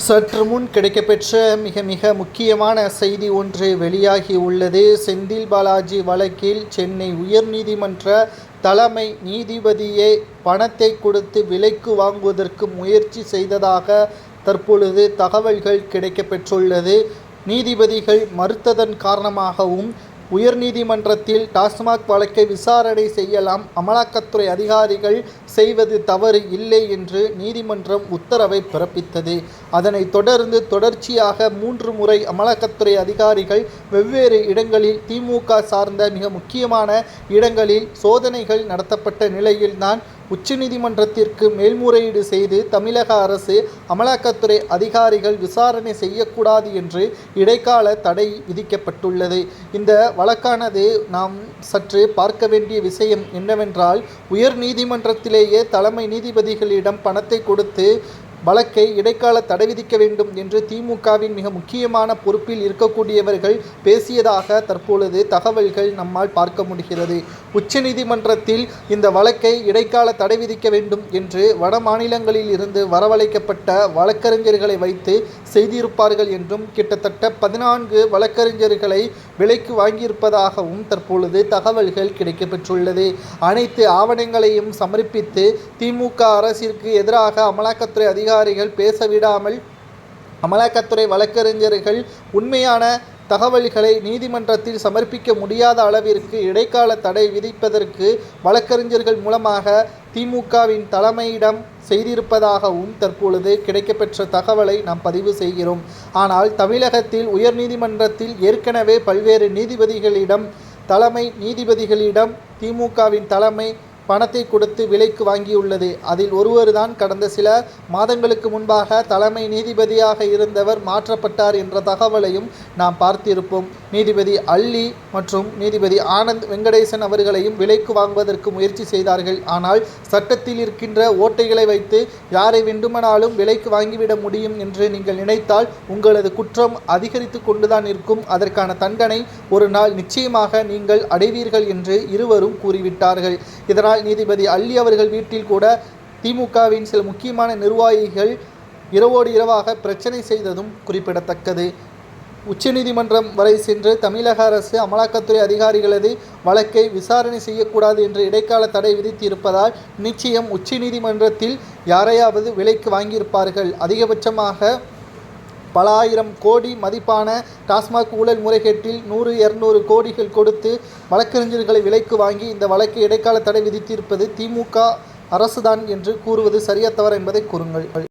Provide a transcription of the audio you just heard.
சற்று முன் கிடைக்கப்பெற்ற மிக முக்கியமான செய்தி ஒன்று வெளியாகி உள்ளது. செந்தில் பாலாஜி வழக்கில் சென்னை உயர்நீதிமன்ற தலைமை நீதிபதியே பணத்தை கொடுத்து விலைக்கு வாங்குவதற்கு முயற்சி செய்ததாக தற்பொழுது தகவல்கள் கிடைக்கப்பெற்றுள்ளது. நீதிபதிகள் மறுத்ததன் காரணமாகவும் உயர்நீதிமன்றத்தில் டாஸ்மாக் வழக்கை விசாரணை செய்யலாம், அமலாக்கத்துறை அதிகாரிகள் செய்வது தவறு இல்லை என்று நீதிமன்றம் உத்தரவை பிறப்பித்தது. அதனைத் தொடர்ந்து தொடர்ச்சியாக 3 முறை அமலாக்கத்துறை அதிகாரிகள் வெவ்வேறு இடங்களில் திமுக சார்ந்த மிக முக்கியமான இடங்களில் சோதனைகள் நடத்தப்பட்ட நிலையில்தான் உச்சநீதிமன்றத்திற்கு மேல்முறையீடு செய்து தமிழக அரசு அமலாக்கத்துறை அதிகாரிகள் விசாரணை செய்யக்கூடாது என்று இடைக்கால தடை விதிக்கப்பட்டுள்ளது. இந்த வழக்கானது நாம் சற்று பார்க்க வேண்டிய விஷயம் என்னவென்றால், உயர் நீதிமன்றத்திலேயே தலைமை நீதிபதிகளிடம் பணத்தை கொடுத்து வழக்கை இடைக்கால தடை விதிக்க வேண்டும் என்று திமுகவின் மிக முக்கியமான பொறுப்பில் இருக்கக்கூடியவர்கள் பேசியதாக தற்பொழுது தகவல்கள் நம்மால் பார்க்க முடிகிறது. உச்சநீதிமன்றத்தில் இந்த வழக்கை இடைக்கால தடை விதிக்க வேண்டும் என்று வட மாநிலங்களில் இருந்து வரவழைக்கப்பட்ட வழக்கறிஞர்களை வைத்து செய்திருப்பார்கள் என்றும் கிட்டத்தட்ட 14 வழக்கறிஞர்களை விலைக்கு வாங்கியிருப்பதாகவும் தற்பொழுது தகவல்கள் கிடைக்கப்பெற்றுள்ளது. அனைத்து ஆவணங்களையும் சமர்ப்பித்து திமுக அரசிற்கு எதிராக அமலாக்கத்துறை அதிகாரிகள் பேசவிடாமல் அமலாக்கத்துறை வழக்கறிஞர்கள் உண்மையான தகவல்களை நீதிமன்றத்தில் சமர்ப்பிக்க முடியாத அளவிற்கு இடைக்கால தடை விதிப்பதற்கு வழக்கறிஞர்கள் மூலமாக திமுகவின் தலைமையிடம் செய்திருப்பதாகவும் தற்பொழுது கிடைக்கப்பெற்ற தகவலை நாம் பதிவு செய்கிறோம். ஆனால் தமிழகத்தில் உயர்நீதிமன்றத்தில் ஏற்கனவே பல்வேறு நீதிபதிகளிடம் தலைமை நீதிபதிகளிடம் திமுகவின் தலைமை பணத்தை கொடுத்து விலைக்கு வாங்கியுள்ளது. அதில் ஒருவர்தான் கடந்த சில மாதங்களுக்கு முன்பாக தலைமை நீதிபதியாக இருந்தவர் மாற்றப்பட்டார் என்ற தகவலையும் நாம் பார்த்திருப்போம். நீதிபதி அல்லி மற்றும் நீதிபதி ஆனந்த் வெங்கடேசன் அவர்களையும் விலைக்கு வாங்குவதற்கு முயற்சி செய்தார்கள். ஆனால் சட்டத்தில் இருக்கின்ற ஓட்டைகளை வைத்து யாரை வேண்டுமானாலும் விலைக்கு வாங்கிவிட முடியும் என்று நீங்கள் நினைத்தால் உங்களது குற்றம் அதிகரித்து கொண்டுதான் இருக்கும். அதற்கான தண்டனை ஒரு நாள் நிச்சயமாக நீங்கள் அடைவீர்கள் என்று இருவரும் கூறிவிட்டார்கள். இதனால் நீதிபதி அல்லி அவர்கள் வீட்டில் கூட திமுகவின் சில முக்கியமான நிர்வாகிகள் இரவோடு இரவாக பிரச்சனை செய்ததும் குறிப்பிடத்தக்கது. உச்சநீதிமன்றம் வரை சென்று தமிழக அரசு அமலாக்கத்துறை அதிகாரிகளது வழக்கை விசாரணை செய்யக்கூடாது என்று இடைக்கால தடை விதித்திருப்பதால் நிச்சயம் உச்சநீதிமன்றத்தில் யாரையாவது விலைக்கு வாங்கியிருப்பார்கள். அதிகபட்சமாக பல ஆயிரம் கோடி மதிப்பான டாஸ்மாக் ஊழல் முறைகேட்டில் 100-200 கோடிகள் கொடுத்து வழக்கறிஞர்களை விலைக்கு வாங்கி இந்த வழக்கை இடைக்கால தடை விதித்திருப்பது திமுக அரசுதான் என்று கூறுவது சரியா தவறு என்பதை கூறுங்கள்.